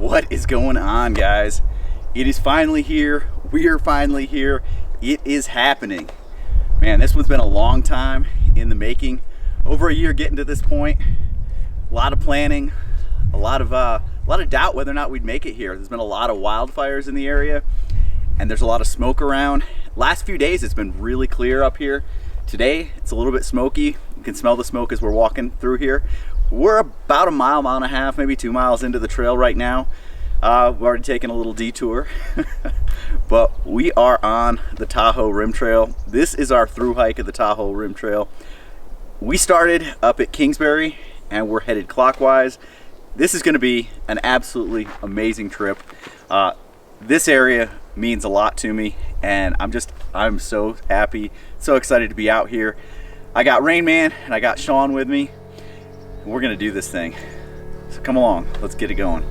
What is going on, guys? It is finally here. We are finally here. It is happening. Man, this one's been a long time in the making. Over a year getting to this point. A lot of planning, a lot of doubt whether or not we'd make it here. There's been a lot of wildfires in the area, and there's a lot of smoke around. Last few days it's been really clear up here. Today it's a little bit smoky. You can smell the smoke as we're walking through here. We're about a mile and a half, maybe 2 miles into the trail right now. We've already taken a little detour, but we are on the Tahoe Rim Trail. This is our through hike of the Tahoe Rim Trail. We started up at Kingsbury and we're headed clockwise. This is going to be an absolutely amazing trip. This area means a lot to me, and I'm so happy, so excited to be out here. I got Rain Man and I got Sean with me. We're gonna do this thing. So come along, let's get it going.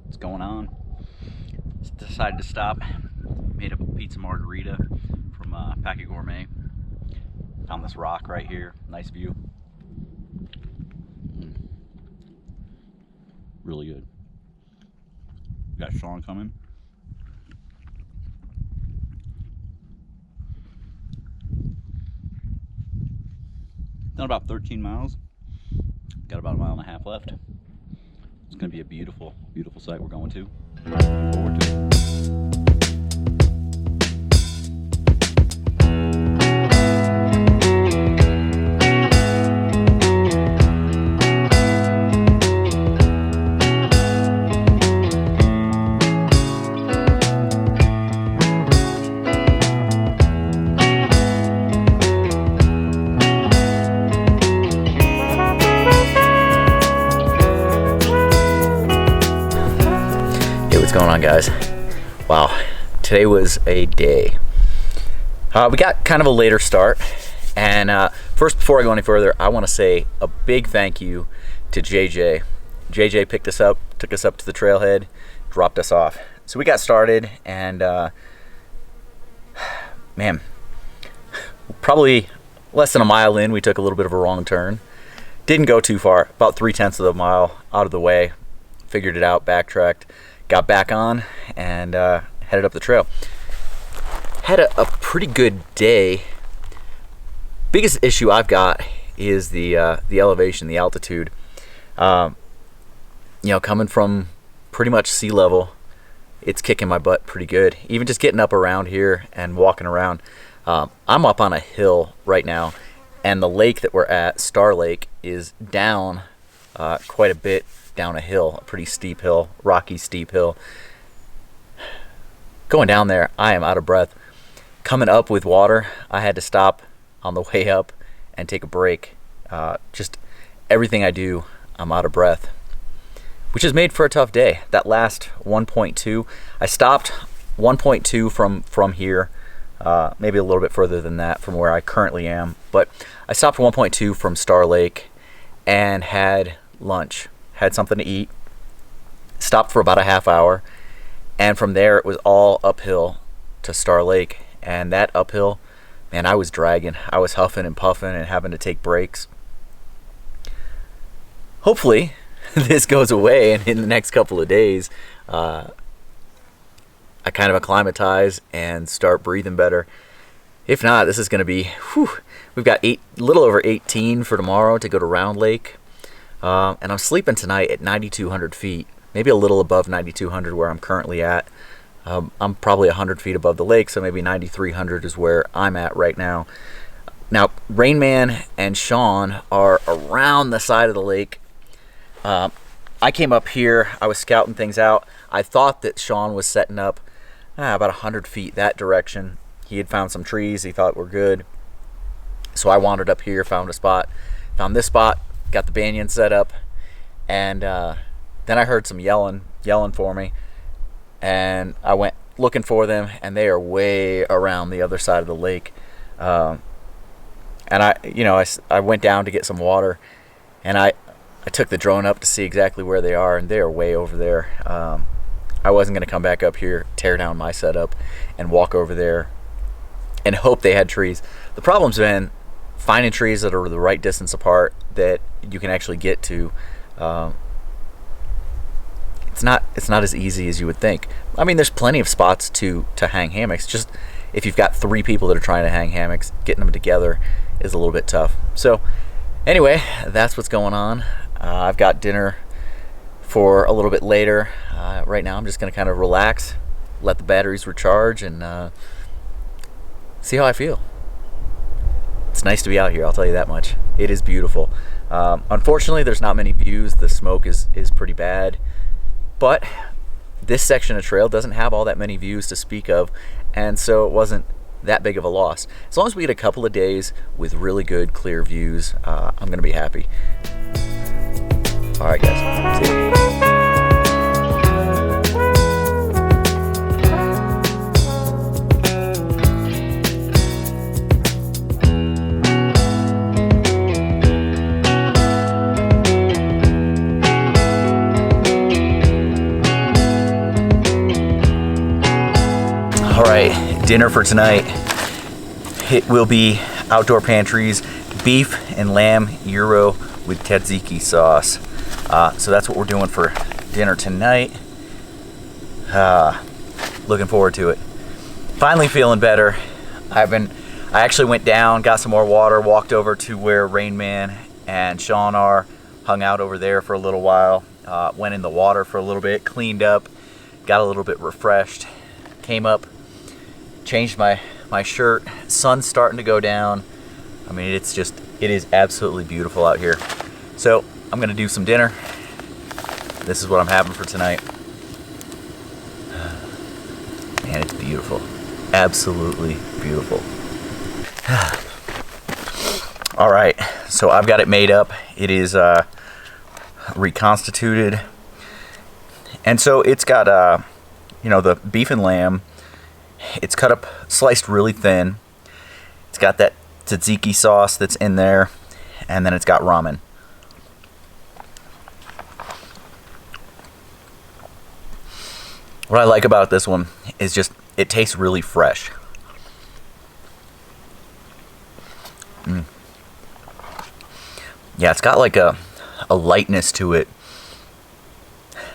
What's going on? Just decided to stop. Made up a pizza margarita from Packet Gourmet. Found this rock right here. Nice view. Really good. Got Sean coming. Done about 13 miles. Got about a mile and a half left. It's going to be a beautiful, beautiful site we're going to. Looking forward to it. What's going on, guys? Wow, today was a day. We got kind of a later start, and first, before I go any further, I want to say a big thank you to JJ. JJ picked us up, took us up to the trailhead, dropped us off. So we got started, and man, probably less than a mile in, we took a little bit of a wrong turn. Didn't go too far, about 3/10 of the mile out of the way. Figured it out, backtracked. Got back on and headed up the trail. Had a pretty good day. Biggest issue I've got is the elevation, the altitude. You know, coming from pretty much sea level, it's kicking my butt pretty good. Even just getting up around here and walking around. I'm up on a hill right now, and the lake that we're at, Star Lake, is down quite a bit. Down a hill, a pretty steep hill, rocky steep hill. Going down there, I am out of breath. Coming up with water, I had to stop on the way up and take a break. Just everything I do, I'm out of breath, which is made for a tough day. That last 1.2, I stopped 1.2 from here, maybe a little bit further than that from where I currently am, but I stopped 1.2 from Star Lake and had lunch. Had something to eat, stopped for about a half hour, and from there it was all uphill to Star Lake. And that uphill, man, I was dragging. I was huffing and puffing and having to take breaks. Hopefully this goes away, and in the next couple of days I kind of acclimatize and start breathing better. If not, this is going to be, we've got a little over 18 for tomorrow to go to Round Lake. And I'm sleeping tonight at 9,200 feet, maybe a little above 9,200 where I'm currently at. I'm probably 100 feet above the lake, so maybe 9,300 is where I'm at right now. Now, Rain Man and Sean are around the side of the lake. I came up here, I was scouting things out. I thought that Sean was setting up about 100 feet that direction. He had found some trees he thought were good. So I wandered up here, found a spot, found this spot. Got the banyan set up, and then I heard some yelling for me, and I went looking for them, and they are way around the other side of the lake. And I went down to get some water, and I took the drone up to see exactly where they are, and they are way over there. I wasn't going to come back up here, tear down my setup, and walk over there and hope they had trees. The problem's been finding trees that are the right distance apart that you can actually get to. It's not as easy as you would think. I mean, there's plenty of spots to hang hammocks. Just if you've got 3 people that are trying to hang hammocks, getting them together is a little bit tough. So anyway, that's what's going on. I've got dinner for a little bit later. Right now I'm just going to kind of relax, let the batteries recharge, and see how I feel. It's nice to be out here, I'll tell you that much. It is beautiful. Unfortunately, there's not many views. The smoke is pretty bad. But this section of trail doesn't have all that many views to speak of, and so it wasn't that big of a loss. As long as we get a couple of days with really good, clear views, I'm going to be happy. All right, guys. See you. All right, dinner for tonight. It will be outdoor pantries, beef and lamb gyro with tzatziki sauce. So that's what we're doing for dinner tonight. Looking forward to it. Finally feeling better. I actually went down, got some more water, walked over to where Rain Man and Sean are, hung out over there for a little while, went in the water for a little bit, cleaned up, got a little bit refreshed, came up, changed my shirt. Sun's starting to go down. I mean, it is absolutely beautiful out here. So I'm gonna do some dinner. This is what I'm having for tonight. Man, it's beautiful. Absolutely beautiful. All right, so I've got it made up. It is reconstituted. And so it's got, you know, the beef and lamb. It's cut up, sliced really thin. It's got that tzatziki sauce that's in there. And then it's got ramen. What I like about this one is just, it tastes really fresh. Yeah, it's got like a lightness to it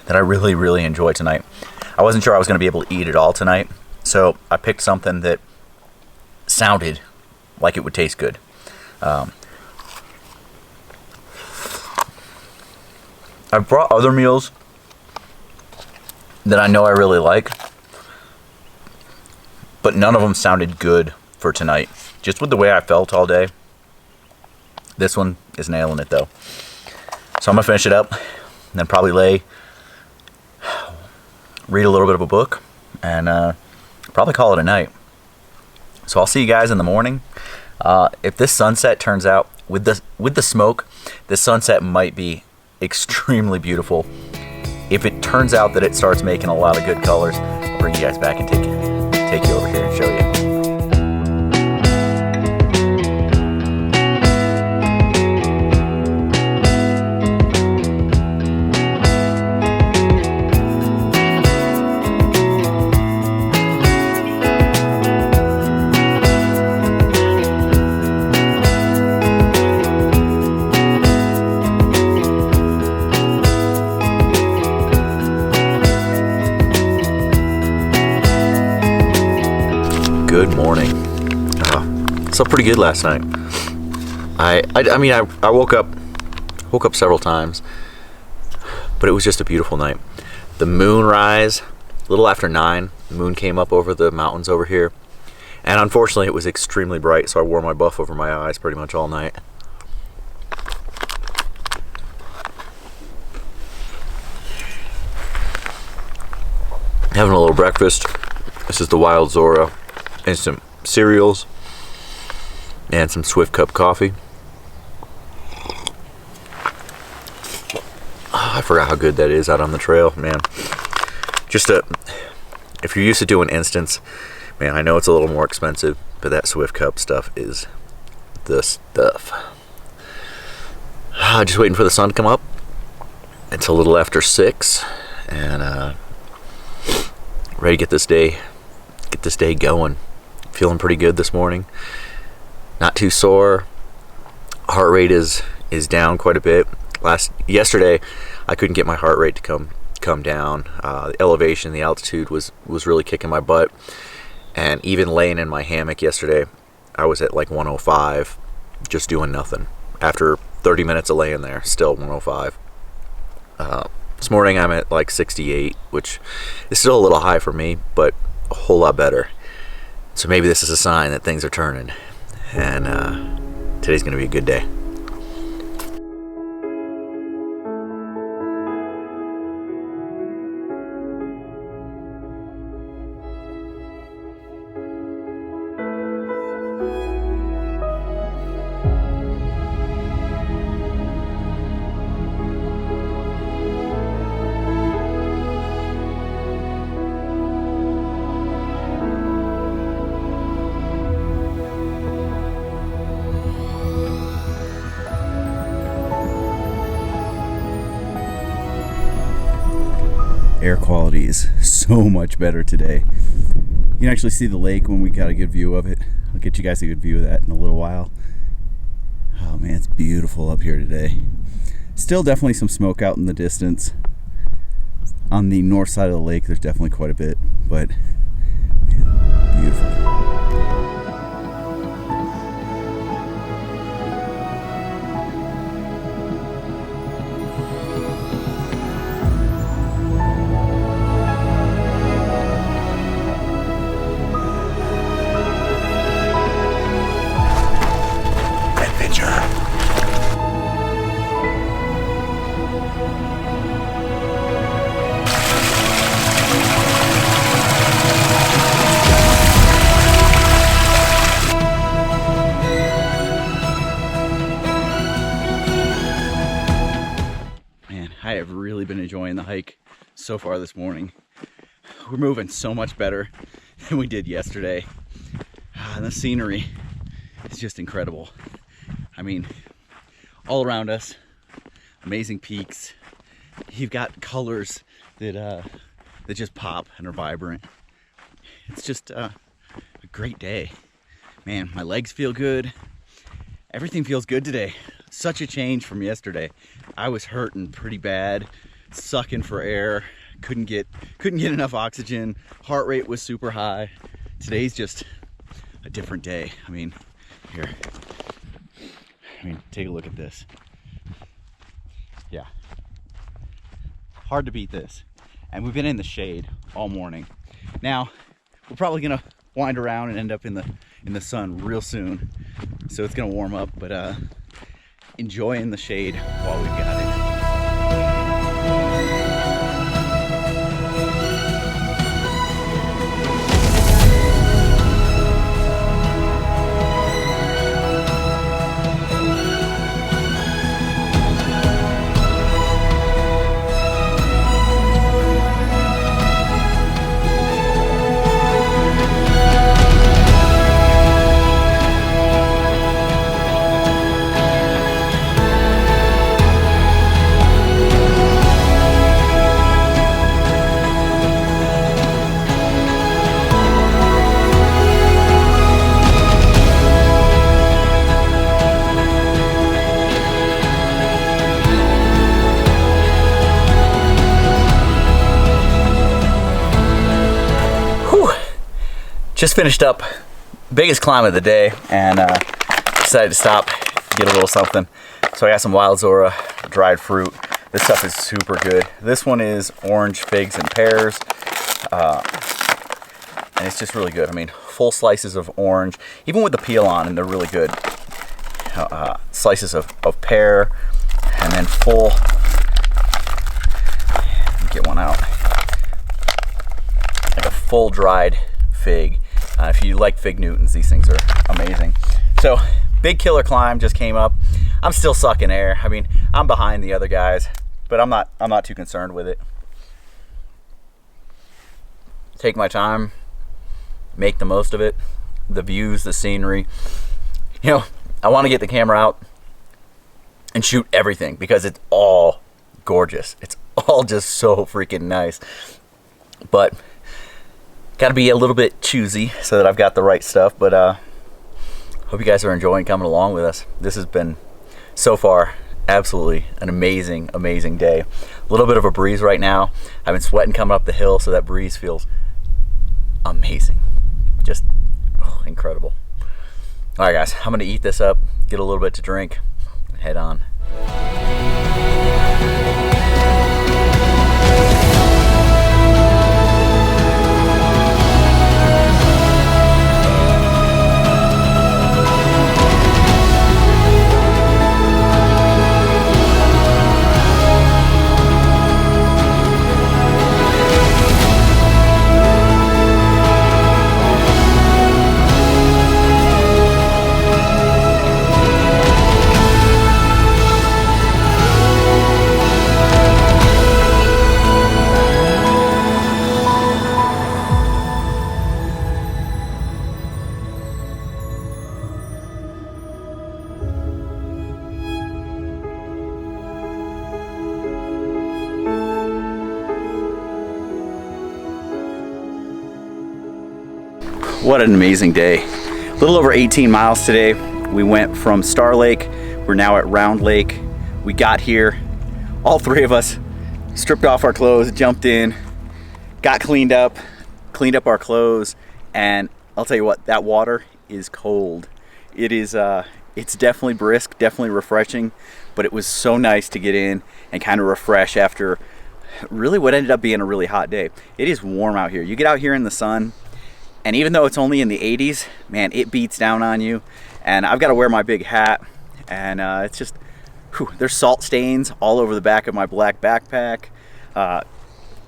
that I really, really enjoy tonight. I wasn't sure I was going to be able to eat it all tonight, so I picked something that sounded like it would taste good. I've brought other meals that I know I really like, but none of them sounded good for tonight. Just with the way I felt all day, this one is nailing it though. So I'm gonna finish it up, and then probably read a little bit of a book, and probably call it a night. So I'll see you guys in the morning. If this sunset turns out, with the smoke, this sunset might be extremely beautiful. If it turns out that it starts making a lot of good colors, I'll bring you guys back and take you over here and show you. Good morning. Slept pretty good last night. I mean, I woke up several times, but it was just a beautiful night. The moonrise, a little after 9, the moon came up over the mountains over here, and unfortunately it was extremely bright, so I wore my buff over my eyes pretty much all night. Having a little breakfast. This is the Wild Zora instant cereals and some Swift Cup coffee. Oh, I forgot how good that is out on the trail, man. If you're used to doing instants, man, I know it's a little more expensive, but that Swift Cup stuff is the stuff. Just waiting for the sun to come up. It's a little after 6, and ready to get this day going. Feeling pretty good this morning. Not too sore. Heart rate is down quite a bit. Yesterday, I couldn't get my heart rate to come down. The elevation, the altitude was really kicking my butt. And even laying in my hammock yesterday, I was at like 105, just doing nothing. After 30 minutes of laying there, still 105. This morning I'm at like 68, which is still a little high for me, but a whole lot better. So maybe this is a sign that things are turning, and today's going to be a good day. Air quality is so much better today. You can actually see the lake when we got a good view of it. I'll get you guys a good view of that in a little while. Oh man, it's beautiful up here today. Still definitely some smoke out in the distance. On the north side of the lake, there's definitely quite a bit, but man, beautiful. I have really been enjoying the hike so far this morning. We're moving so much better than we did yesterday. And the scenery is just incredible. I mean, all around us, amazing peaks. You've got colors that just pop and are vibrant. It's just a great day. Man, my legs feel good. Everything feels good today. Such a change from yesterday. I was hurting pretty bad, sucking for air, couldn't get enough oxygen, heart rate was super high. Today's just a different day. I mean, here. Take a look at this. Yeah. Hard to beat this. And we've been in the shade all morning. Now, we're probably gonna wind around and end up in the sun real soon. So it's gonna warm up, but enjoying the shade while we've got it. Just finished up biggest climb of the day and decided to stop, get a little something. So I got some wild Zora dried fruit. This stuff is super good. This one is orange, figs, and pears. And it's just really good. I mean, full slices of orange, even with the peel on, and they're really good. Slices of pear, and then full, get one out, like a full dried fig. If you like fig Newtons, these things are amazing. So, big killer climb just came up. I'm still sucking air. I mean, I'm behind the other guys, but I'm not too concerned with it. Take my time, make the most of it. The views, the scenery. You know, I want to get the camera out and shoot everything because it's all gorgeous. It's all just so freaking nice. But got to be a little bit choosy so that I've got the right stuff, but hope you guys are enjoying coming along with us. This has been, so far, absolutely an amazing, amazing day. A little bit of a breeze right now. I've been sweating coming up the hill, so that breeze feels amazing. Just incredible. All right, guys, I'm going to eat this up, get a little bit to drink, and head on. What an amazing day. A little over 18 miles today. We went from Star Lake, we're now at Round Lake. We got here, all three of us stripped off our clothes, jumped in, got cleaned up our clothes, and I'll tell you what, that water is cold. It is, it's definitely brisk, definitely refreshing, but it was so nice to get in and kind of refresh after really what ended up being a really hot day. It is warm out here. You get out here in the sun, and even though it's only in the 80s, man, it beats down on you. And I've got to wear my big hat, and it's just, whew, there's salt stains all over the back of my black backpack.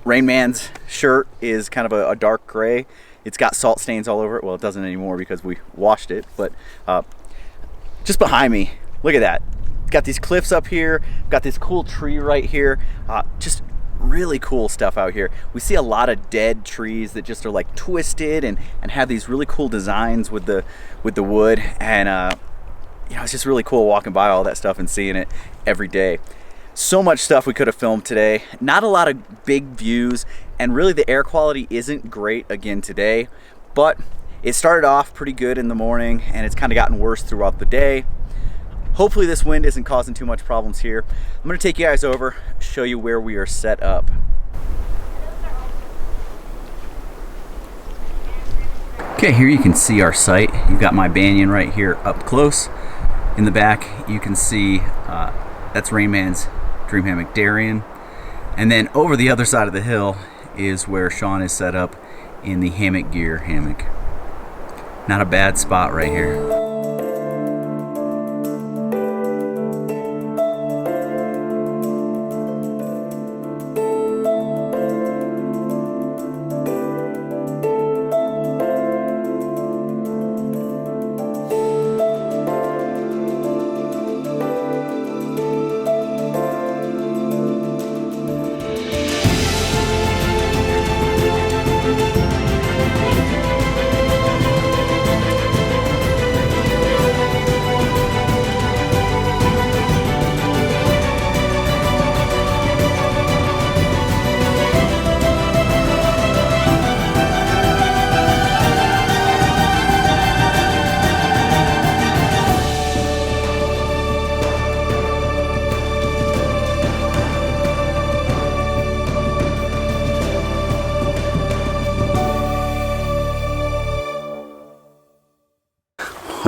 Rain Man's shirt is kind of a dark gray. It's got salt stains all over it. Well, it doesn't anymore because we washed it, but just behind me, look at that. Got these cliffs up here, got this cool tree right here. Just really cool stuff out here. We see a lot of dead trees that just are like twisted and have these really cool designs with the wood, and you know, it's just really cool walking by all that stuff and seeing it every day. So much stuff we could have filmed today. Not a lot of big views, and really the air quality isn't great again today, but it started off pretty good in the morning and it's kind of gotten worse throughout the day. Hopefully this wind isn't causing too much problems here. I'm gonna take you guys over, show you where we are set up. Okay, here you can see our site. You've got my banyan right here up close. In the back, you can see that's Rain Man's Dream Hammock Darien. And then over the other side of the hill is where Sean is set up in the Hammock Gear hammock. Not a bad spot right here.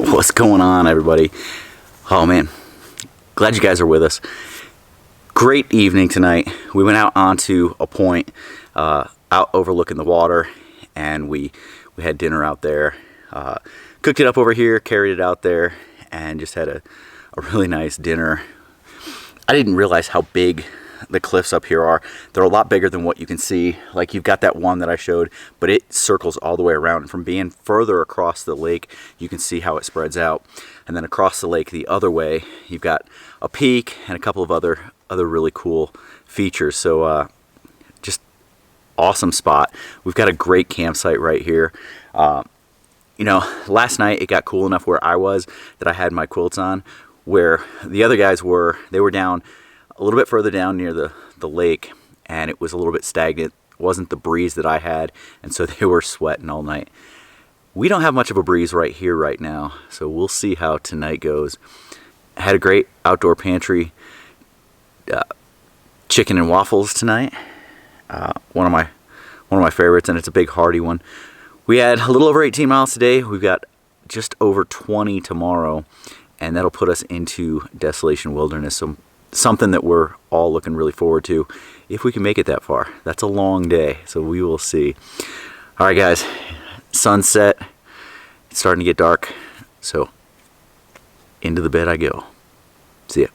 What's going on, everybody? Oh man, glad you guys are with us. Great evening tonight. We went out onto a point out overlooking the water, and we had dinner out there. Cooked it up over here, carried it out there, and just had a really nice dinner. I didn't realize how big the cliffs up here are. They're a lot bigger than what you can see. Like, you've got that one that I showed, but it circles all the way around. And from being further across the lake, you can see how it spreads out. And then across the lake the other way, you've got a peak and a couple of other really cool features. So just awesome spot. We've got a great campsite right here. You know, last night it got cool enough where I was that I had my quilts on, where the other guys they were down a little bit further down near the lake, and it was a little bit stagnant. It wasn't the breeze that I had, and so they were sweating all night. We don't have much of a breeze right here right now, so we'll see how tonight goes. I had a great outdoor pantry, chicken and waffles tonight. One of my favorites, and it's a big hearty one. We had a little over 18 miles today. We've got just over 20 tomorrow, and that'll put us into Desolation Wilderness. So something that we're all looking really forward to, if we can make it that far. That's a long day, so we will see. All right, guys, sunset. It's starting to get dark, so into the bed I go. See ya.